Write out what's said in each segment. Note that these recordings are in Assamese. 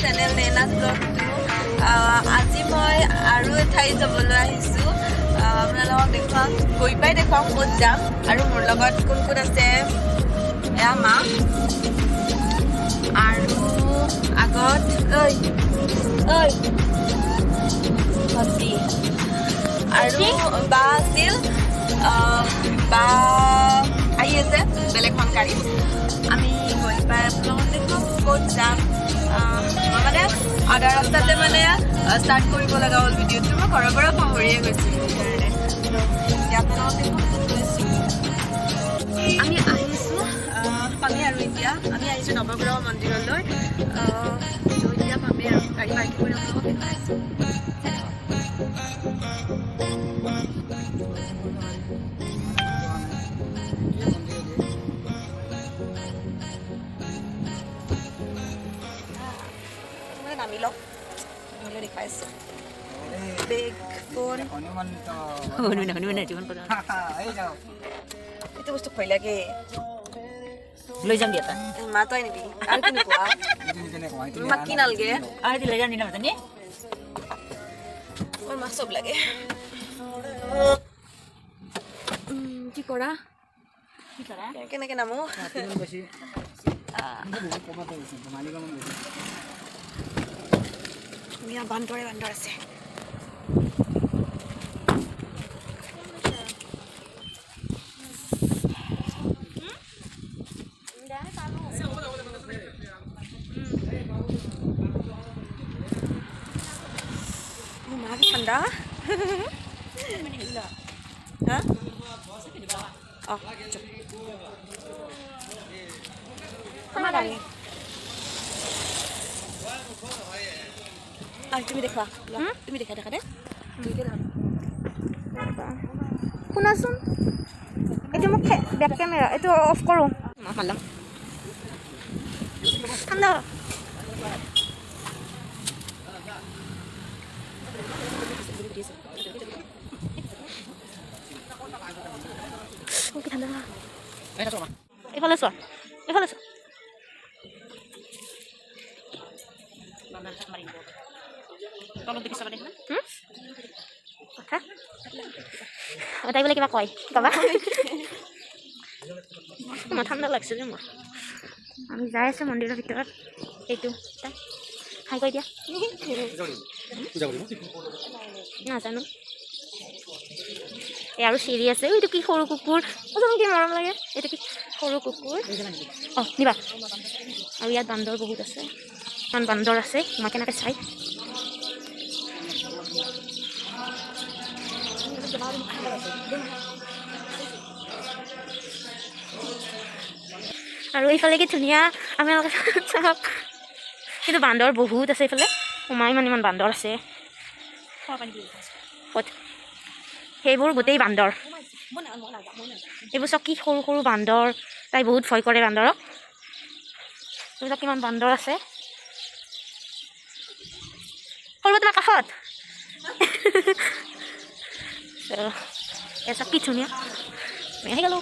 চেনেল নেনাজ ব্লগ 2 আজি মই আৰু ঠাই যাবলৈ আহিছোঁ আপোনালোকক দেখুৱাম গৈ পাই দেখুৱাম ক'ত যাম আৰু মোৰ লগত কোন কোন আছে এয়া মা আৰু আগত ঐ ভণ্টি আৰু বা আছিল বা আহি আছে বেলেগখন গাড়ীত আমি গৈ পাই আপোনালোকক দেখুৱাম ক'ত যাম মই মানে আধা ৰাস্তাতে মানে ষ্টাৰ্ট কৰিব লগা হ'ল ভিডিঅ'টো মই ঘৰৰ পৰা পাহৰিয়ে গৈছিলোঁ সেইকাৰণে এতিয়া আপোনালোকক দেখুৱাম ক'ত গৈছোঁ আমি আহিছোঁ পামেই আৰু এতিয়া আমি আহিছোঁ নৱগ্ৰহ মন্দিৰলৈ এতিয়া পামেই আৰু গাড়ী পাৰ্কিং কৰি আপোনালোকক দেখাইছোঁ নামি লওক নহ'লে দেখাইছোঁ বেগ ফোন এইটো বস্তু ভয় লাগে লৈ যাম দিয়া মা তই নিবি আৰু কি নোপোৱা তোমাক কি নালাগে আৰু লৈ যাম নাজানি মোৰ মাক চব লাগে কি কৰা কেনেকৈ নামো বান্দৰ আছে ঠাণ্ডা তুমি দেখা তুমি দেখা দেখা দে শুনাচোন এইটো মোক বেক কেমেৰা এইটো অফ কৰোঁ ঠাণ্ডা এইফালে চোৱা এইফালে চোৱা তাই বোলে কিবা কয় কবা মই ঠাণ্ডা লাগছে যে মোৰ আমি যাই আছোঁ মন্দিৰৰ ভিতৰত এইটো তাই হাই কৈ দিয়া নাজানো এই আৰু চিৰি আছে এইটো কি সৰু কুকুৰ কি মৰম লাগে এইটো কি সৰু কুকুৰ অঁ নিবা আৰু ইয়াত বান্দৰ বহুত আছে ইমান বান্দৰ আছে মই কেনেকৈ চাই আৰু এইফালে কি ধুনীয়া আমি চাওক কিন্তু বান্দৰ বহুত আছে এইফালে সোমাই ইমান বান্দৰ আছে সেইবোৰ গোটেই বান্দৰ এইবোৰ চব কি সৰু সৰু বান্দৰ তাই বহুত ভয় কৰে বান্দৰক এইবিলাক কিমান বান্দৰ আছে সৰু তোমাৰ কাষত চাকি ধুনীয়া আহি গ'লোঁ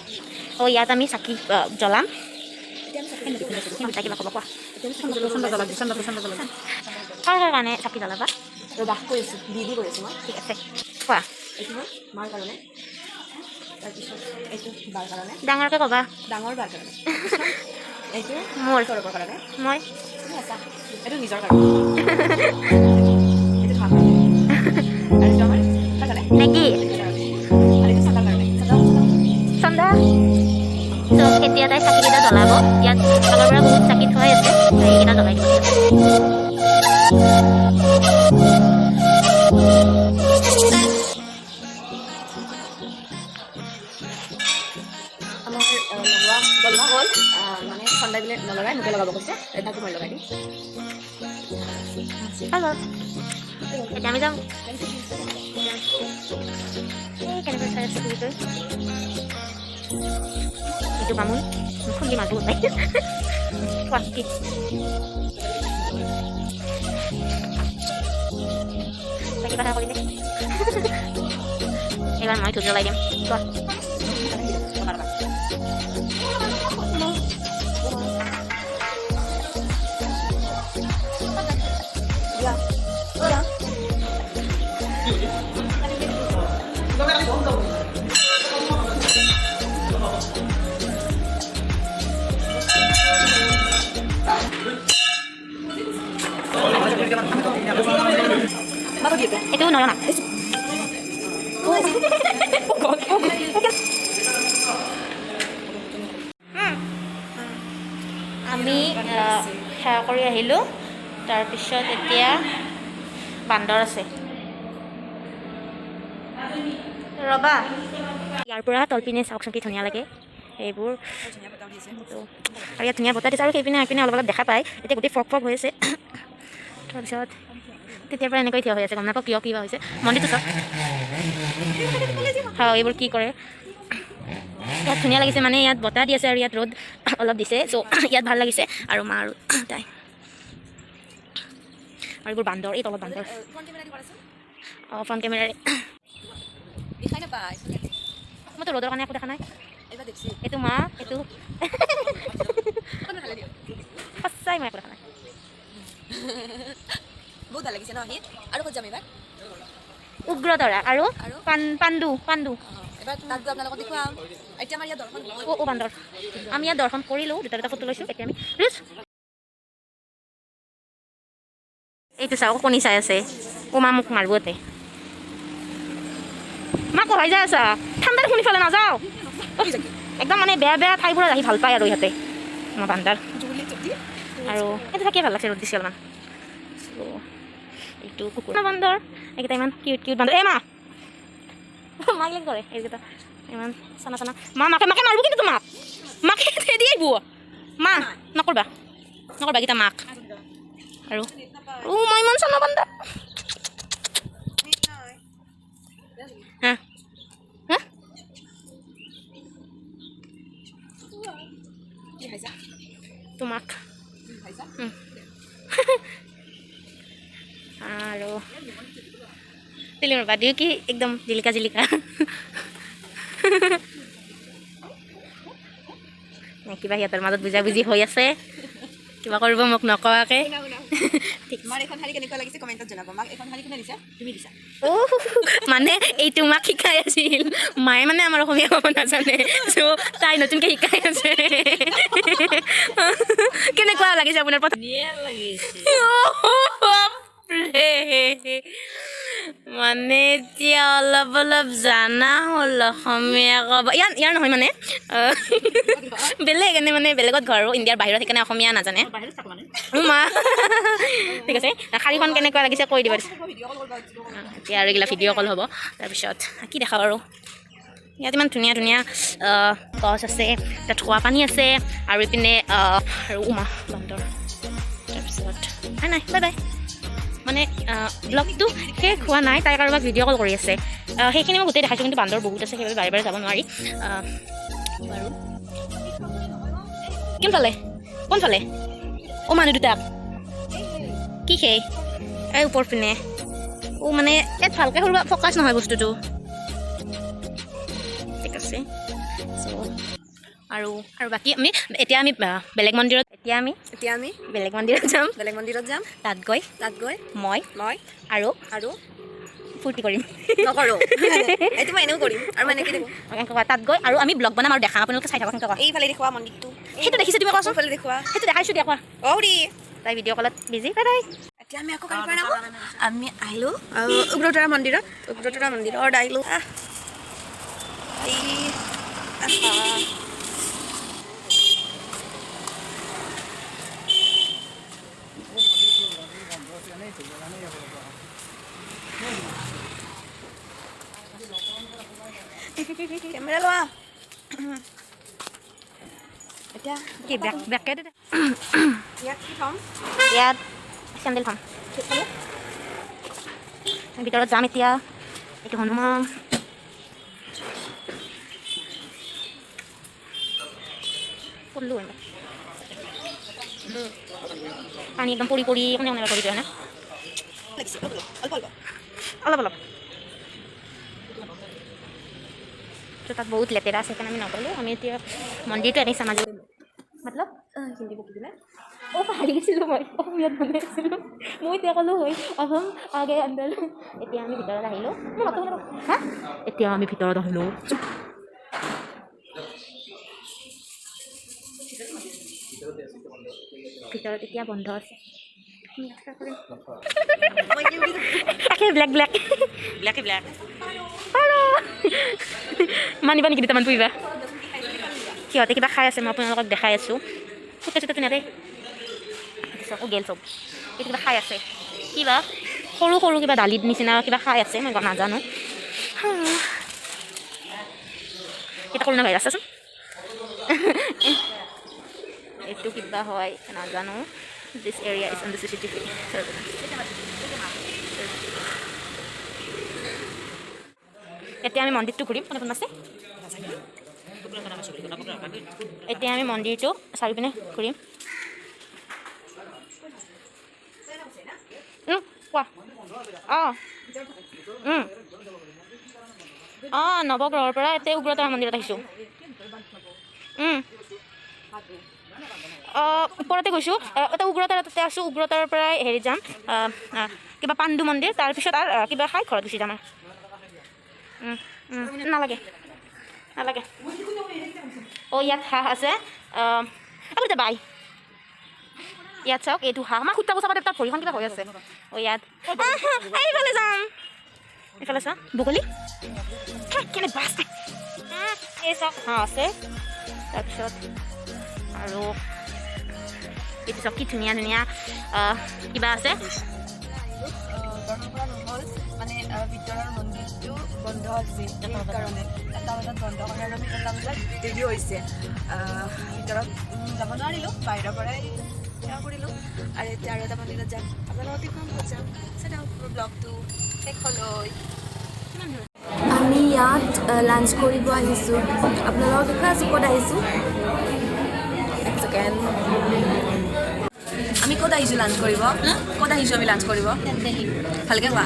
অঁ ইয়াত আমি চাকি জ্বলাম কিবা ক'ব কোৱা কাৰ কাৰণে চাকি জ্বলাবা বাস কৰি আছোঁ দি কৰি আছোঁ মই ঠিক আছে কোৱা এইটো মাৰ কাৰণে তাৰপিছত এইটো বাৰ কাৰণে ডাঙৰকৈ ক'বা ডাঙৰ বাৰ কাৰণে এইটো মোৰ তৰপৰ কাৰণে মই এইটো নিজৰ কাৰণে এইটো খাম আৰু এইটো আমাৰ কাৰ কাৰণে নেকি আৰু এইটো চান্দাৰ কাৰণে চন্দা চ' এতিয়া তাই চাকিকেইটা জ্বলাব ইয়াত আগৰ পৰা বহুত চাকি থোৱাই আছে সেইকেইটা জ্বলাই দিব আমাৰ জ্বলোৱা হ'ল মানে ঠাণ্ডা দিলে নলগাই মোকে লগাব কৈছে এটাটো মই লগাই দিম হেল্ল' এতিয়া আমি যাম কেনেকৈ চাই আছোঁ এইটো এইটো বামুণ খুন্দি মাছ বহুত পাই কোৱা কি কিবা এটা কৰিলে এইবাৰ মই ধূপ জ্বলাই দিম কোৱা এইটো নয়না আমি সেৱা কৰি আহিলোঁ তাৰপিছত এতিয়া বান্দৰ আছে ৰ'বা ইয়াৰ পৰা তলপিনে চাওকচোন কি ধুনীয়া লাগে এইবোৰ আৰু ইয়াত ধুনীয়া বতাহ দিছে আৰু সেইপিনে সেইপিনে অলপ অলপ দেখা পায় এতিয়া গোটেই ফক ফক হৈ আছে তাৰপিছত তেতিয়াৰ পৰা এনেকৈ থিয় হৈ আছে গম নাপাওঁ কিয় কিবা হৈছে মন্দিৰটো চাওক হয় এইবোৰ কি কৰে ইয়াত ধুনীয়া লাগিছে মানে ইয়াত বতাহ দি আছে আৰু ইয়াত ৰ'দ অলপ দিছে চ' ইয়াত ভাল লাগিছে আৰু মা আৰু তাই আৰু এইবোৰ বান্দৰ এই তলত বান্দৰ অঁ ফ্ৰণ্ট কেমেৰাৰে মইতো ৰ'দৰ কাৰণে একো দেখা নাই এইটো মা এইটো সঁচাই মই একো দেখা নাই বহুত ভাল লাগিছে ন আহি আৰু ক'ত যাম এইবাৰ উগ্ৰতৰা আৰু পাণ্ডু এবাৰ তাত গৈ আপোনালোকক দেখুৱাম এতিয়া আমাৰ ইয়াত দৰ্শন অ' বান্দৰ আমি ইয়াত দৰ্শন কৰিলোঁ দুটা ফটো লৈছোঁ এতিয়া আমি এইটো চাওক কণী চাই আছে মা মোক মাৰিব এতে মা কহাই যাই আছা ঠাণ্ডাৰ শুনি ফালে নাযাওঁ একদম মানে বেয়া বেয়া ঠাইবোৰত আহি ভাল পায় আৰু ইহঁতে আমাৰ বান্দাৰ আৰু এইটো থাকিয়ে ভাল লাগছে ৰ'দ দিছে অলপমান এইটো কুকুৰা বান্দৰ এইকেইটা ইমান কিউট কিউট বান্দৰ এই মা মাক লাগে কৰে এইকেইটা ইমান চানা চানা মা মাকে মাৰিব কিন্তু তোমাক মাকে দি আহিব মা নকৰবা এইকেইটা মাক আৰু মই ইমান চানা বান্দৰ হা হা তোমাক আৰু ফিল্মৰ বাদেও কি একদম জিলিকা জিলিকা কিবা সিহঁতৰ মাজত বুজাবুজি হৈ আছে কিবা কৰিব মোক নকোৱাকৈ মাৰ এখন শাৰী কেনেকুৱা লাগিছে কমেণ্টত জনাব মাক এখন শাৰী কোনে দিছা তুমি দিছা মানে এইটো মাক শিকাই আছিল মায়ে মানে আমাৰ অসমীয়া ক'ব নাজানে চ' তাই নতুনকৈ শিকাই আছে কেনেকুৱা লাগিছে আপোনাৰ প্ৰথম মানে এতিয়া অলপ অলপ জানা হ'ল অসমীয়া ক'ব ইয়াৰ নহয় মানে বেলেগ এনে মানে বেলেগত ঘৰ আৰু ইণ্ডিয়াৰ বাহিৰত সেইকাৰণে অসমীয়া নাজানে মা ঠিক আছে শাৰীখন কেনেকুৱা লাগিছে কৈ দিব এতিয়া আৰু এইগিলা ভিডিঅ' কল হ'ব তাৰপিছত কি দেখাওঁ আৰু ইয়াত ইমান ধুনীয়া ধুনীয়া গছ আছে তাত খোৱা পানী আছে আৰু ইপিনে আৰু বান্দৰ তাৰপিছত নাই বাই বাই মানে ব্লগটো শেষ হোৱা নাই তাই কাৰোবাক ভিডিঅ' কল কৰি আছে সেইখিনি মই গোটেই দেখাইছোঁ কিন্তু বান্দৰ বহুত আছে সেইবাবে বাৰে বাৰে যাব নোৱাৰি বাৰু কোনফালে মানুহ দুটাক কি সেই এই ওপৰ পিনে মানে ইয়াত ভালকৈ সৰু ফ'কাছ নহয় বস্তুটো ঠিক আছে চ' আৰু বাকী এতিয়া আমি বেলেগ মন্দিৰত বেলেগ মন্দিৰত যাম তাত গৈ মই আৰু ফূৰ্তি কৰিম নকৰোঁ এইটো মই এনেও কৰিম আৰু মানে কি তাত গৈ আৰু আমি ব্লগ বনাম আৰু দেখাম আপোনালোকে চাই থাকক কেনেকুৱা এইফালে দেখুওৱা মন্দিৰটো সেইটো দেখিছোঁ তুমি কোৱাচোন এইফালে দেখুওৱা সেইটো দেখাইছোঁ দিয়া কোৱা তাই ভিডিঅ' কলত বিজি বাই বাই এতিয়া আমি আকৌ কালি পৰা আমি আহিলোঁ উগ্ৰতৰা মন্দিৰত আহিলোঁ কেমেৰা লোৱা এতিয়া কি বেকে দে ইয়াত কি থ'ম ইয়াত চেণ্ডেল থ'ম ভিতৰত যাম এতিয়া এইটো হনুমান পঢ়লোঁ পানী একদম পৰি পৰি কোনে কোনে কৰি দিয়ে না লাগিছে অলপ তাত বহুত লেতেৰা আছে সেইকাৰণে আমি নগ'লোঁ আমি এতিয়া মন্দিৰটো এনেই চাম আজি মতলব হিন্দী বকি দিলে পাহৰি গৈছিলোঁ মই অসমীয়াত বনাইছিলোঁ মই এতিয়া ক'লোঁ হয় অসম আগে আন্দৰ এতিয়া আমি ভিতৰত আহিলোঁ এতিয়া আমি ভিতৰত আহিলোঁ ভিতৰত এতিয়া বন্ধ আছে Okay, black. ব্লেকে ব্লেক Hello. মানিবা নেকি দুটামান পুৰিবা সিহঁতে কিবা খাই আছে মই আপোনালোকক দেখাই আছোঁ চুটা ধুনীয়াকৈ আকৌ গেল চব এইটো কিবা খাই আছে কিবা সৰু সৰু কিবা দালিত নিচিনা কিবা খাই আছে মই নাজানো এটা কৰোণা ভাইৰাছ আছোন এইটো কিবা হয় নাজানো This area is on the CCTV surveillance. এতিয়া আমি মন্দিৰটো ঘূৰিম কোনে কোন আছে এতিয়া আমি মন্দিৰটো চাৰিপিনে ঘূৰিম কোৱা নৱগ্ৰহৰ পৰা এতিয়া উগ্ৰতাৰা মন্দিৰত আহিছোঁ ওপৰতে গৈছোঁ এটা উগ্ৰতাৰা তাতে আছোঁ উগ্ৰতাৰাৰ পৰাই হেৰি যাম কিবা পাণ্ডু মন্দিৰ তাৰপিছত আৰু কিবা খাই ঘৰত গুচি যাম নালাগে ইয়াত হাঁহ আছে আপুনি বাই ইয়াত চাওক এইটো হাঁহ আমাৰ খুটা বচাব তাৰ ভৰিখন কিবা হৈ আছে ইয়াত এইফালে যাম এইফালে চোৱা বগলী কেনে বাছ এই চাওক হাঁহ আছে তাৰপিছত আৰু এইটো চাওক কি ধুনীয়া কিবা আছে মানে ভিতৰৰ মন্দিৰটো বন্ধ আছে সেইকাৰণে এটা বজাত বন্ধ কৰাৰ বাবে এটা বজাত দেৰি হৈছে ভিতৰত যাব নোৱাৰিলোঁ বাহিৰৰ পৰাই সেৱা কৰিলোঁ আৰু এতিয়া আৰু এটা মন্দিৰত যাম আপোনালোকক দেখুৱাম ক'ত যাম চাই থাকক ব্লগটো শেষলৈ আমি ইয়াত লাঞ্চ কৰিব আহিছোঁ আপোনালোকক দেখুৱাই আছোঁ ক'ত আহিছোঁ এক ছেকেণ্ড আমি ক'ত আহিছোঁ লাঞ্চ কৰিব ক'ত আহিছোঁ আমি লাঞ্চ কৰিব ভালকৈ কোৱা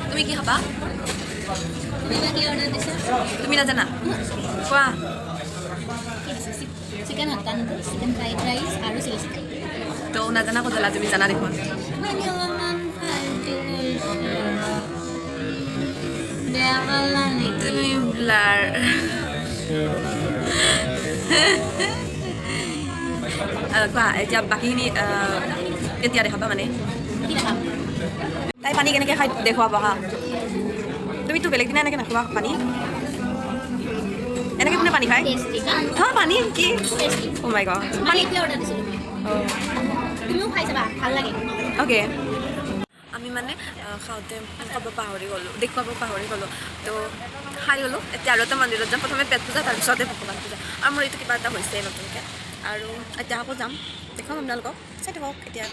তুমি কি খাবা তুমি নাজানা কোৱা chicken hakka noodles chicken fried rice আৰু চিলি চিকেন তো নাজানা ক'ত হ'লা তুমি জানা দেখোন মানে অলপমান ফাল্টু বেয়া পালা নেকি তুমি ব্লাৰ কোৱা এতিয়া বাকীখিনি কেতিয়া দেখাবা মানে কি দেখাম তাই পানী কেনেকৈ খাই দেখুৱাবা হা তুমিতো বেলেগ দিনা এনেকৈ নাখোৱা পানী এনেকৈ কোনে পানী খায় টেষ্টি হা পানী কি টেষ্টি অ' মাই গড মানে এতিয়া অৰ্ডাৰ দিছিলোঁ তুমিও খাই চাবা ভাল লাগে অ'কে আমি মানে খাওঁতে খাব পাহৰি গ'লোঁ দেখুৱাব পাহৰি গ'লোঁ তো খাই গ'লোঁ এতিয়া আৰু এটা মন্দিৰত যাম প্ৰথমে পেট পূজা তাৰপিছতে ভগৱান পূজা আৰু মোৰ এইটো কিবা এটা হৈছে নতুনকৈ আৰু এতিয়া আকৌ যাম দেখুৱাম আপোনালোকক চাই থাকক এতিয়া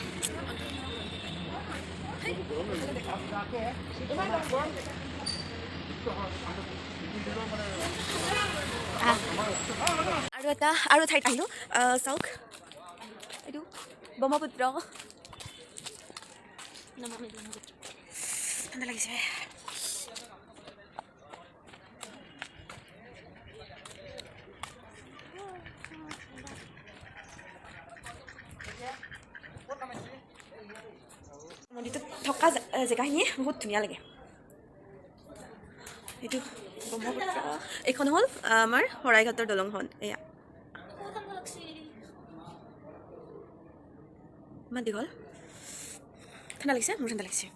আৰু ঠাইত আহিলোঁ চাওক এইটো ব্ৰহ্মপুত্ৰ ঠাণ্ডা লাগিছে মন্দিৰটোত থকা জেগাখিনি বহুত ধুনীয়া লাগে এইটো ব্ৰহ্মপুত্ৰ এইখন হ'ল আমাৰ শৰাইঘাটৰ দলংখন এয়া ইমান দীঘল ঠাণ্ডা লাগিছে মোৰ ঠাণ্ডা লাগিছে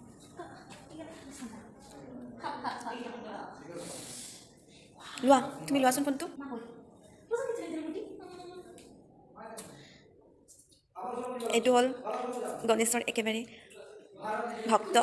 লোৱা তুমি লোৱাচোন ফোনটো এইটো হ'ল গণেশৰ একেবাৰে ভক্ত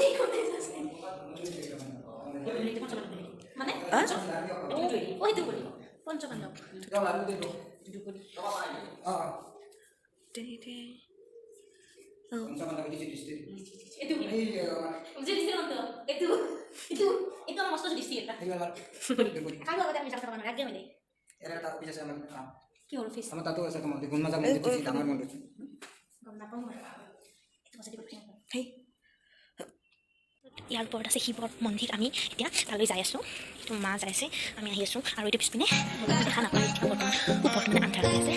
ইয়াৰ ওপৰত আছে শিৱৰ মন্দিৰ আমি এতিয়া তালৈ যাই আছোঁ এইটো মা যাই আছে আমি আহি আছোঁ আৰু এইটো পিছপিনে দেখা নাপাওঁ এতিয়া বৰ্তমান ওপৰত মানে আন্ধাৰ হৈ আছে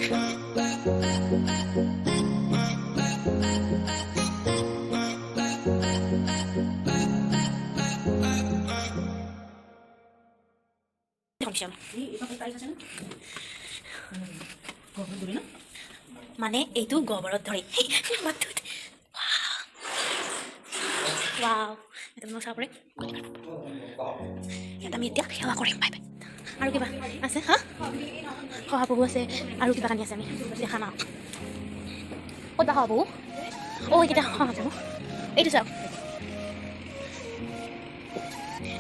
মানে এইটো গোবৰত ধৰি মাতটোত ৱাও এটা মই চাব পাৰে এটা আমি এতিয়া সেৱা কৰিম বাই বাই আৰু কিবা আছে হা শহাপহু আছে আৰু কিবা কানি আছে আমি দেখাম আৰু ক'ত বা শহাপহু এইকেইটা শহাপহু এইটো চাওক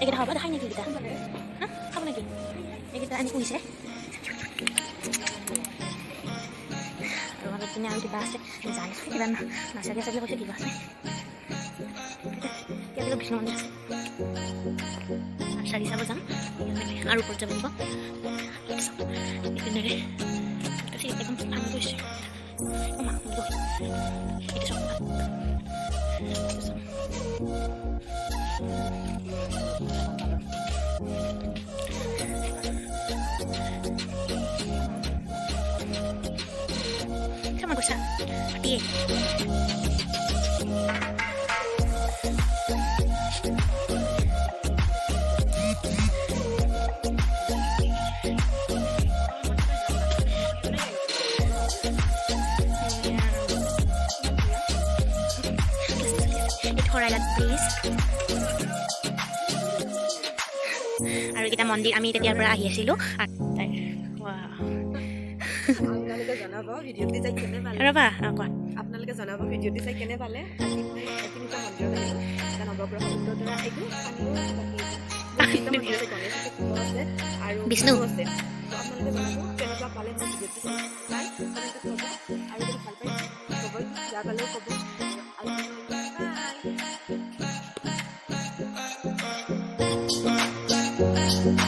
এইকেইটা হ'ব দেখাই নেকি এইকেইটা হা খাব নেকি এইকেইটা আনি পুহিছে আৰু অলপ দিনে আৰু কিবা আছে জানিছোঁ কিবা নাচাৰি আছে কৈছে কিবা আছে ইয়াতে বিষ্ণু মন্দিৰ আছে নাৰ্চাৰী চাব যাম আৰু ওপৰত যাব লাগিব ইপিনেৰে একদম ভাঙি গৈছে Sama gusa. Mati. Please. আৰু এটা মন্দিৰ আমি তেতিয়াৰ পৰা আহি আছিলোঁ আপোনালোকে জনাব ভিডিঅ'টি চাই কেনে পালে ৰ'বা কোৱা আপোনালোকে জনাব ভিডিঅ'টি চাই কেনে পালে আজি মই তিনিটা মন্দিৰ গ'লোঁ এটা নৱগ্ৰহ উত্তৰতৰা এইটো আৰু বিষ্ণু আছে তো আপোনালোকে জনাব কেনেকুৱা পালে মই ভিডিঅ'টি চাই আৰু যদি ভাল পাইছে ক'ব বেয়া পালেও ক'ব